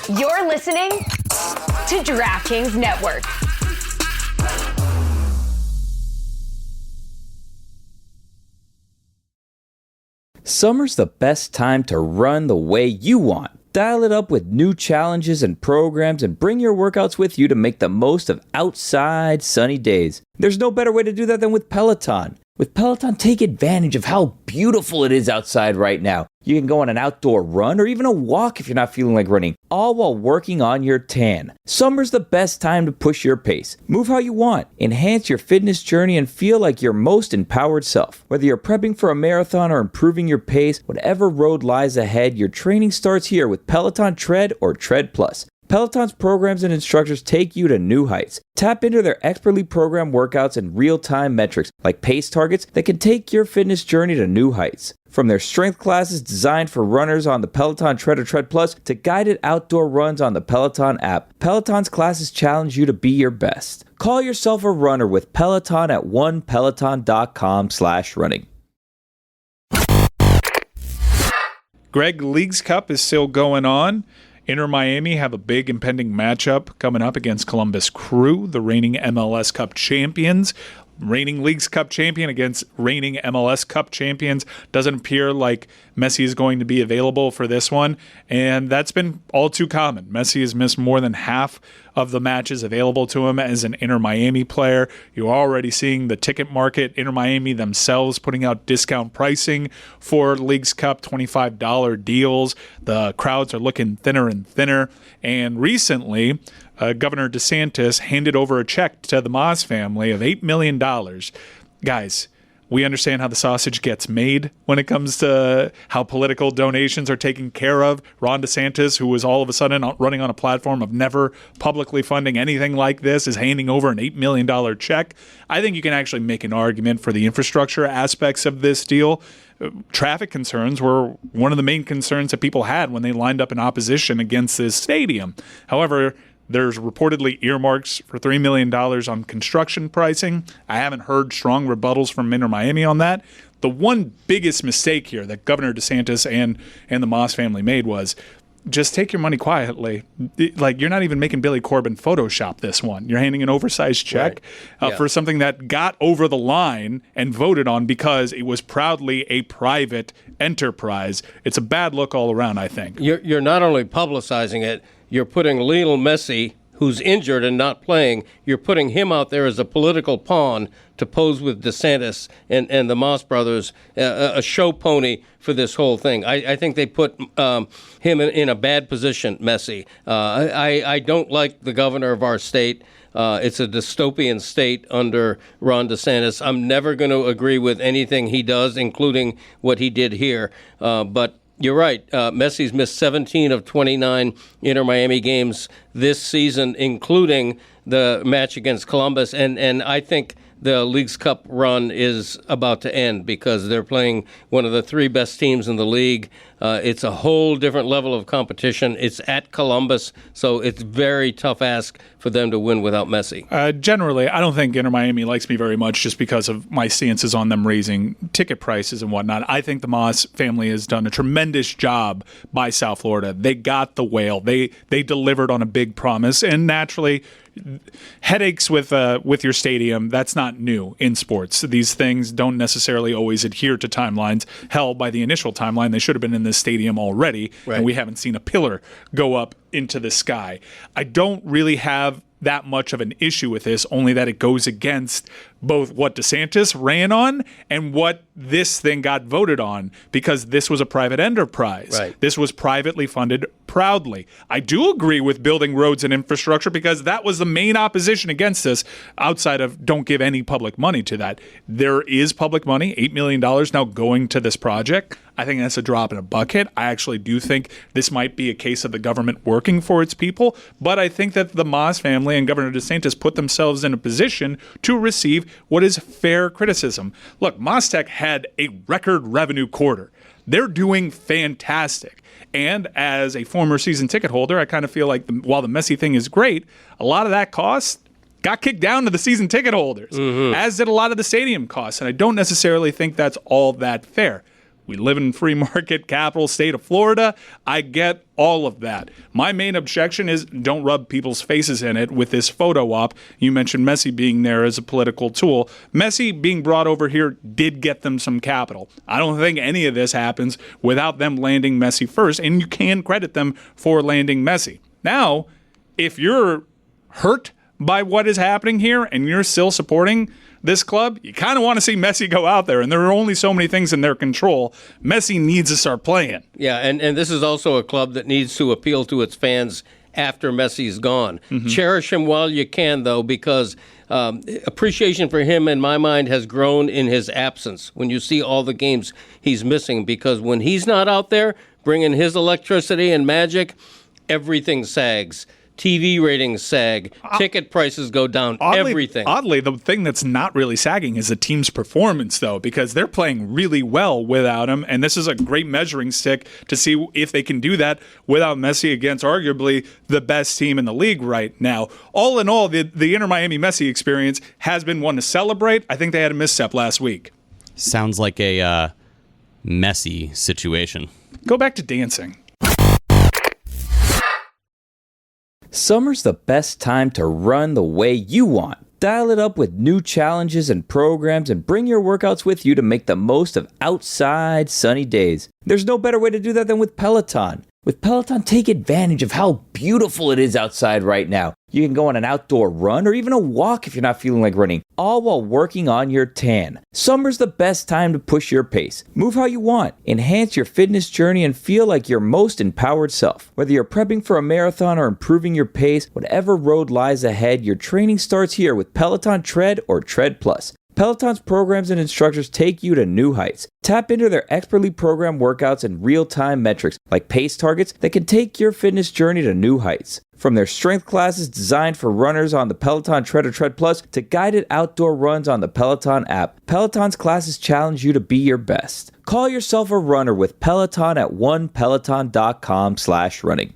You're listening to DraftKings Network. Summer's the best time to run the way you want. Dial it up with new challenges and programs and bring your workouts with you to make the most of outside sunny days. There's no better way to do that than with Peloton. With Peloton, take advantage of how beautiful it is outside right now. You can go on an outdoor run or even a walk if you're not feeling like running, all while working on your tan. Summer's the best time to push your pace. Move how you want, enhance your fitness journey, and feel like your most empowered self. Whether you're prepping for a marathon or improving your pace, whatever road lies ahead, your training starts here with Peloton Tread or Tread Plus. Peloton's programs and instructors take you to new heights. Tap into their expertly programmed workouts and real-time metrics like pace targets that can take your fitness journey to new heights. From their strength classes designed for runners on the Peloton Tread or Tread Plus to guided outdoor runs on the Peloton app, Peloton's classes challenge you to be your best. Call yourself a runner with Peloton at onepeloton.com/running. Greg, Leagues Cup is still going on. Inter Miami have a big impending matchup coming up against Columbus Crew, the reigning MLS Cup champions. Reigning Leagues Cup champion against reigning MLS Cup champions. Doesn't appear like Messi is going to be available for this one, and that's been all too common. Messi has missed more than half of the matches available to him as an Inter Miami player. You're already seeing the ticket market, Inter Miami themselves putting out discount pricing for Leagues Cup, $25 deals. The crowds are looking thinner and thinner, and recently Governor DeSantis handed over a check to the Moss family of $8 million. Guys, we understand how the sausage gets made when it comes to how political donations are taken care of. Ron DeSantis, who was all of a sudden running on a platform of never publicly funding anything like this, is handing over an $8 million check. I think you can actually make an argument for the infrastructure aspects of this deal. Traffic concerns were one of the main concerns that people had when they lined up in opposition against this stadium. However, there's reportedly earmarks for $3 million on construction pricing. I haven't heard strong rebuttals from Inter Miami on that. The one biggest mistake here that Governor DeSantis and the Moss family made was just take your money quietly. Like, you're not even making Billy Corbin Photoshop this one. You're handing an oversized check for something that got over the line and voted on because it was proudly a private enterprise. It's a bad look all around, I think. You're not only publicizing it, you're putting Lionel Messi, who's injured and not playing, you're putting him out there as a political pawn to pose with DeSantis and the Moss brothers, a show pony for this whole thing. I think they put him in a bad position, Messi. I don't like the governor of our state. It's a dystopian state under Ron DeSantis. I'm never going to agree with anything he does, including what he did here. But you're right. Messi's missed 17 of 29 Inter Miami games this season, including the match against Columbus. And I think the Leagues Cup run is about to end because they're playing one of the three best teams in the league. It's a whole different level of competition. It's at Columbus, so it's very tough ask for them to win without Messi. Generally, I don't think Inter Miami likes me very much just because of my stances on them raising ticket prices and whatnot. I think the Moss family has done a tremendous job by South Florida. They got the whale. They delivered on a big promise, and naturally, headaches with your stadium, that's not new in sports. These things don't necessarily always adhere to timelines. Hell, by the initial timeline, they should have been in this stadium already, and we haven't seen a pillar go up into the sky. I don't really have that much of an issue with this, only that it goes against both what DeSantis ran on and what this thing got voted on, because this was a private enterprise. Right. This was privately funded proudly. I do agree with building roads and infrastructure because that was the main opposition against this, outside of don't give any public money to that. There is public money, $8 million now going to this project. I think that's a drop in a bucket. I actually do think this might be a case of the government working for its people, but I think that the Moss family and Governor DeSantis put themselves in a position to receive what is fair criticism. Look, Moss Tech had a record revenue quarter. They're doing fantastic. And as a former season ticket holder, I kind of feel like while the Messi thing is great, a lot of that cost got kicked down to the season ticket holders, as did a lot of the stadium costs. And I don't necessarily think that's all that fair. We live in free market capital state of Florida. I get all of that. My main objection is don't rub people's faces in it with this photo op. You mentioned Messi being there as a political tool. Messi being brought over here did get them some capital. I don't think any of this happens without them landing Messi first, and you can credit them for landing Messi. Now, if you're hurt by what is happening here and you're still supporting this club, you kind of want to see Messi go out there, and there are only so many things in their control. Messi needs to start playing. Yeah, and this is also a club that needs to appeal to its fans after Messi's gone. Mm-hmm. Cherish him while you can, though, because appreciation for him, in my mind, has grown in his absence when you see all the games he's missing, because when he's not out there bringing his electricity and magic, everything sags. TV ratings sag, ticket prices go down, everything. Oddly, the thing that's not really sagging is the team's performance, though, because they're playing really well without him, and this is a great measuring stick to see if they can do that without Messi against arguably the best team in the league right now. All in all, the Inter Miami Messi experience has been one to celebrate. I think they had a misstep last week. Sounds like a messy situation. Go back to dancing. Summer's the best time to run the way you want. Dial it up with new challenges and programs and bring your workouts with you to make the most of outside sunny days. There's no better way to do that than with Peloton. With Peloton, take advantage of how beautiful it is outside right now. You can go on an outdoor run or even a walk if you're not feeling like running, all while working on your tan. Summer's the best time to push your pace. Move how you want, enhance your fitness journey, and feel like your most empowered self. Whether you're prepping for a marathon or improving your pace, whatever road lies ahead, your training starts here with Peloton Tread or Tread Plus. Peloton's programs and instructors take you to new heights. Tap into their expertly programmed workouts and real-time metrics like pace targets that can take your fitness journey to new heights. From their strength classes designed for runners on the Peloton Tread or Tread Plus to guided outdoor runs on the Peloton app, Peloton's classes challenge you to be your best. Call yourself a runner with Peloton at onepeloton.com/running.